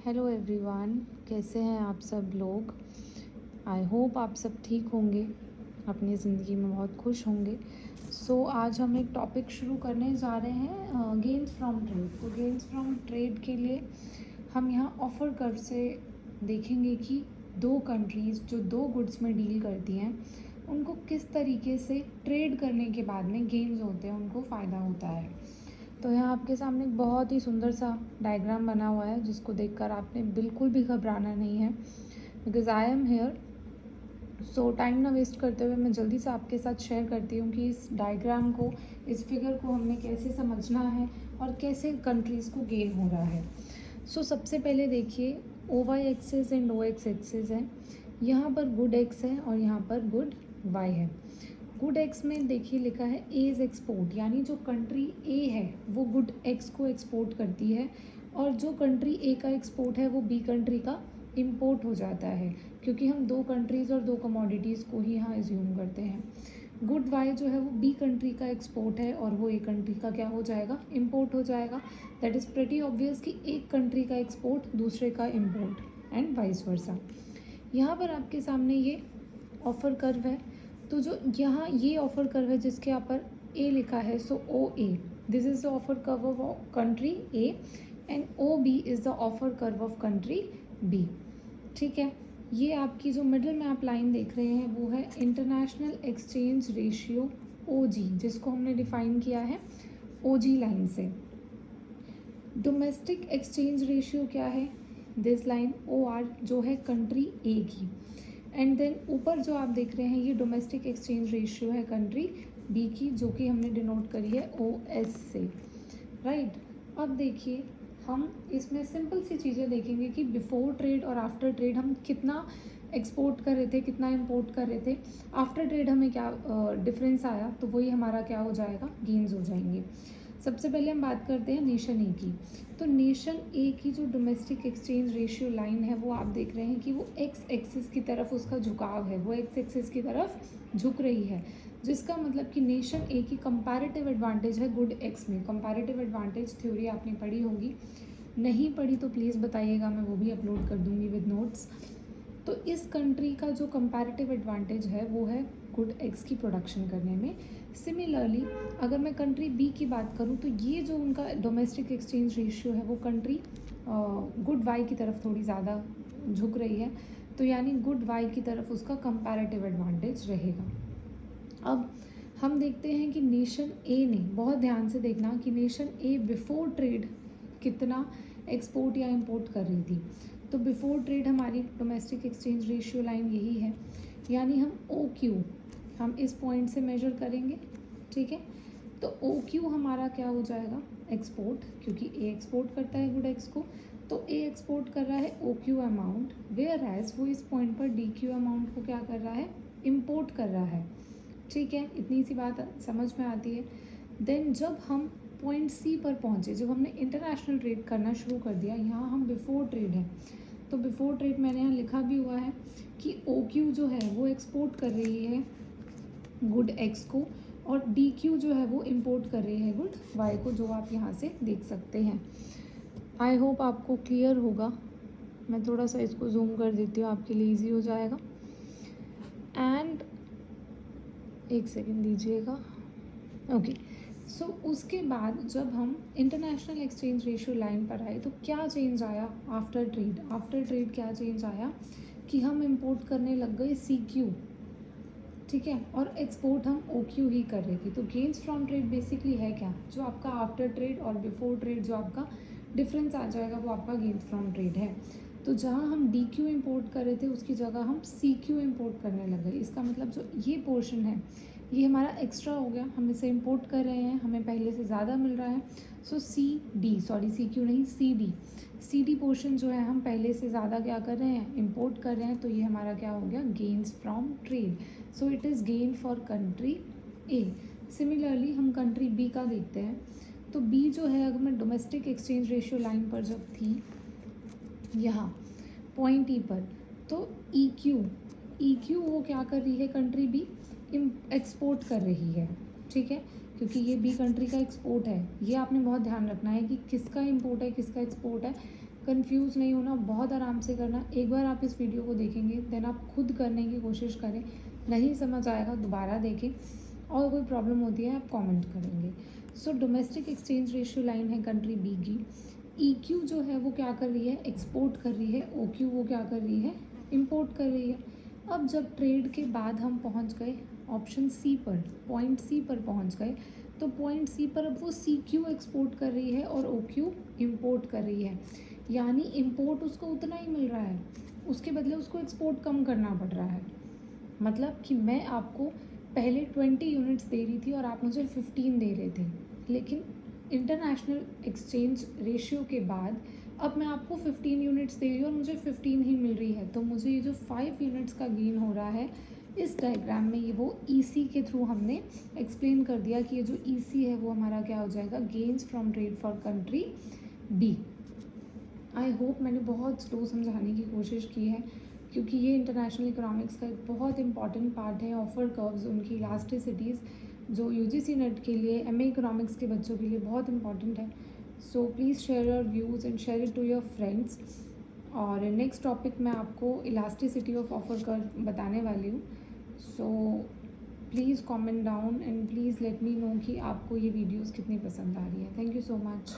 Hello everyone, कैसे हैं आप सब लोग। आई होप आप सब ठीक होंगे, अपनी ज़िंदगी में बहुत खुश होंगे। आज हम एक टॉपिक शुरू करने जा रहे हैं, गेन्स फ्रॉम ट्रेड। तो गेन्स फ्रॉम ट्रेड के लिए हम यहाँ ऑफ़र कर्व से देखेंगे कि दो कंट्रीज़ जो दो गुड्स में डील करती हैं उनको किस तरीके से ट्रेड करने के बाद में गेन्स होते हैं, उनको फ़ायदा होता है। तो यहाँ आपके सामने एक बहुत ही सुंदर सा डायग्राम बना हुआ है जिसको देखकर आपने बिल्कुल भी घबराना नहीं है, because I am here. So time ना वेस्ट करते हुए मैं जल्दी से आपके साथ शेयर करती हूँ कि इस डायग्राम को, इस फिगर को हमने कैसे समझना है और कैसे कंट्रीज़ को गेन हो रहा है। सबसे पहले देखिए, O Y axis and O X axis है। यहाँ पर गुड एक्स है और यहाँ पर गुड वाई है। गुड एक्स में देखिए लिखा है ए इज़ एक्सपोर्ट, यानी जो कंट्री ए है वो गुड एक्स को एक्सपोर्ट करती है और जो कंट्री ए का एक्सपोर्ट है वो बी कंट्री का इम्पोर्ट हो जाता है, क्योंकि हम दो कंट्रीज़ और दो कमोडिटीज़ को ही यहाँ एज्यूम करते हैं। गुड वाई जो है वो बी कंट्री का एक्सपोर्ट है और वो ए कंट्री का क्या हो जाएगा, इम्पोर्ट हो जाएगा। दैट इज़ प्रेटी ऑब्वियस कि एक कंट्री का एक्सपोर्ट दूसरे का इम्पोर्ट एंड वाइस वर्सा। यहाँ पर आपके सामने ये ऑफर कर्व है। तो जो यहाँ ये ऑफर कर्व है जिसके यहाँ पर ए लिखा है, so O A, this is the offer curve of country A and O B is the offer curve of country B. ठीक है, ये आपकी जो मिडिल में आप लाइन देख रहे हैं वो है इंटरनेशनल एक्सचेंज रेशियो ओ जी, जिसको हमने डिफाइन किया है ओ जी लाइन से। डोमेस्टिक एक्सचेंज रेशियो क्या है, दिस लाइन ओ आर, जो है कंट्री ए की। एंड देन ऊपर जो आप देख रहे हैं ये डोमेस्टिक एक्सचेंज रेशियो है कंट्री बी की, जो कि हमने डिनोट करी है ओ एस से, राइट। अब देखिए, हम इसमें सिंपल सी चीज़ें देखेंगे कि बिफोर ट्रेड और आफ्टर ट्रेड हम कितना एक्सपोर्ट कर रहे थे, कितना इंपोर्ट कर रहे थे। आफ्टर ट्रेड हमें क्या डिफरेंस आया, तो वही हमारा क्या हो जाएगा, गेन्स हो जाएंगे। सबसे पहले हम बात करते हैं नेशन ए की। तो नेशन ए की जो डोमेस्टिक एक्सचेंज रेशियो लाइन है वो आप देख रहे हैं कि वो एक्स एक्सिस की तरफ उसका झुकाव है, वो एक्स एक्सिस की तरफ झुक रही है, जिसका मतलब कि नेशन ए की कंपैरेटिव एडवांटेज है गुड एक्स में। कंपैरेटिव एडवांटेज थ्योरी आपने पढ़ी होगी, नहीं पढ़ी तो प्लीज़ बताइएगा, मैं वो भी अपलोड कर दूँगी विद नोट्स। तो इस कंट्री का जो कंपैरेटिव एडवांटेज है वो है गुड एग्स की प्रोडक्शन करने में। सिमिलरली अगर मैं कंट्री बी की बात करूँ तो ये जो उनका डोमेस्टिक एक्सचेंज रेशियो है वो कंट्री गुड वाई की तरफ थोड़ी ज़्यादा झुक रही है, तो यानी गुड वाई की तरफ उसका कंपैरेटिव एडवांटेज रहेगा। अब हम देखते हैं कि नेशन ए ने, बहुत ध्यान से देखना कि नेशन ए बिफोर ट्रेड कितना एक्सपोर्ट या इंपोर्ट कर रही थी। तो बिफोर ट्रेड हमारी डोमेस्टिक एक्सचेंज रेशियो लाइन यही है, यानी हम ओ क्यू हम इस पॉइंट से मेजर करेंगे, ठीक है। तो ओ क्यू हमारा क्या हो जाएगा, एक्सपोर्ट, क्योंकि ए एक्सपोर्ट करता है गुड एक्स को, तो ए एक्सपोर्ट कर रहा है O Q amount, whereas वो इस पॉइंट पर डी क्यू अमाउंट को क्या कर रहा है, इम्पोर्ट कर रहा है। ठीक है, इतनी सी बात समझ में आती है। देन जब हम पॉइंट सी पर पहुँचे, जब हमने इंटरनेशनल ट्रेड करना शुरू कर दिया, यहाँ हम बिफोर ट्रेड हैं, तो बिफोर ट्रेड मैंने यहाँ लिखा भी हुआ है कि ओ क्यू जो है वो एक्सपोर्ट कर रही है गुड एक्स को और डी क्यू जो है वो इम्पोर्ट कर रही है गुड वाई को, जो आप यहाँ से देख सकते हैं। आई होप आपको क्लियर होगा। मैं थोड़ा सा इसको जूम कर देती हूँ, आपके लिए ईजी हो जाएगा। एंड एक सेकेंड दीजिएगा, ओके। उसके बाद जब हम इंटरनेशनल एक्सचेंज रेशियो लाइन पर आए तो क्या चेंज आया आफ्टर ट्रेड। आफ्टर ट्रेड क्या चेंज आया कि हम इंपोर्ट करने लग गए सी क्यू, ठीक है, और एक्सपोर्ट हम ओ क्यू ही कर रहे थे। तो गेन्स फ्रॉम ट्रेड बेसिकली है क्या, जो आपका आफ्टर ट्रेड और बिफोर ट्रेड जो आपका डिफरेंस आ जाएगा वो आपका गेन्स फ्रॉम ट्रेड है। तो जहाँ हम डी क्यू इम्पोर्ट कर रहे थे उसकी जगह हम सी क्यू इम्पोर्ट करने लग गए। इसका मतलब जो ये पोर्शन है ये हमारा एक्स्ट्रा हो गया, हम इसे इम्पोर्ट कर रहे हैं, हमें पहले से ज़्यादा मिल रहा है। सी क्यू नहीं, सी डी पोर्शन जो है हम पहले से ज़्यादा क्या कर रहे हैं, इम्पोर्ट कर रहे हैं, तो ये हमारा क्या हो गया, gains from trade. So it is gain for country A. Similarly हम कंट्री बी का देखते हैं, तो बी जो है, अगर मैं डोमेस्टिक एक्सचेंज रेशियो लाइन पर जब थी यहाँ पॉइंट ई पर, तो ई क्यू वो क्या कर रही है, कंट्री बी एक्सपोर्ट कर रही है, ठीक है, क्योंकि ये बी कंट्री का एक्सपोर्ट है। ये आपने बहुत ध्यान रखना है कि किसका इंपोर्ट है किसका एक्सपोर्ट है। कंफ्यूज नहीं होना, बहुत आराम से करना। एक बार आप इस वीडियो को देखेंगे देन आप खुद करने की कोशिश करें, नहीं समझ आएगा दोबारा देखें, और कोई प्रॉब्लम होती है आप कमेंट करेंगे। सो डोमेस्टिक एक्सचेंज रेशियो लाइन है कंट्री बी की। EQ जो है वो क्या कर रही है, एक्सपोर्ट कर रही है। OQ वो क्या कर रही है, इम्पोर्ट कर रही है। अब जब ट्रेड के बाद हम पहुंच गए ऑप्शन सी पर, पॉइंट सी पर पहुंच गए, तो पॉइंट सी पर अब वो CQ एक्सपोर्ट कर रही है और OQ इम्पोर्ट कर रही है। यानी इम्पोर्ट उसको उतना ही मिल रहा है, उसके बदले उसको एक्सपोर्ट कम करना पड़ रहा है। मतलब कि मैं आपको पहले 20 यूनिट्स दे रही थी और आप मुझे 15 दे रहे थे, लेकिन इंटरनेशनल एक्सचेंज रेशियो के बाद अब मैं आपको 15 यूनिट्स दे रही हूँ और मुझे 15 ही मिल रही है। तो मुझे ये जो 5 यूनिट्स का गेन हो रहा है इस डायग्राम में, ये वो EC के थ्रू हमने एक्सप्लेन कर दिया कि ये जो EC है वो हमारा क्या हो जाएगा, gains from trade for country B। I hope मैंने बहुत स्लो समझाने की कोशिश की है, क्योंकि ये इंटरनेशनल इकोनॉमिक्स का एक बहुत इंपॉर्टेंट पार्ट है। ऑफर कर्व्स, उनकी इलास्टिसिटीज़ जो UGC नेट के लिए, MA इकोनॉमिक्स के बच्चों के लिए बहुत इंपॉर्टेंट है। So please share your views and share it to your friends. और नेक्स्ट टॉपिक मैं आपको इलास्टिसिटी ऑफ ऑफर कर्व बताने वाली हूँ। So please comment down and please let me know कि आपको ये वीडियोज़ कितनी पसंद आ रही है। Thank you so much.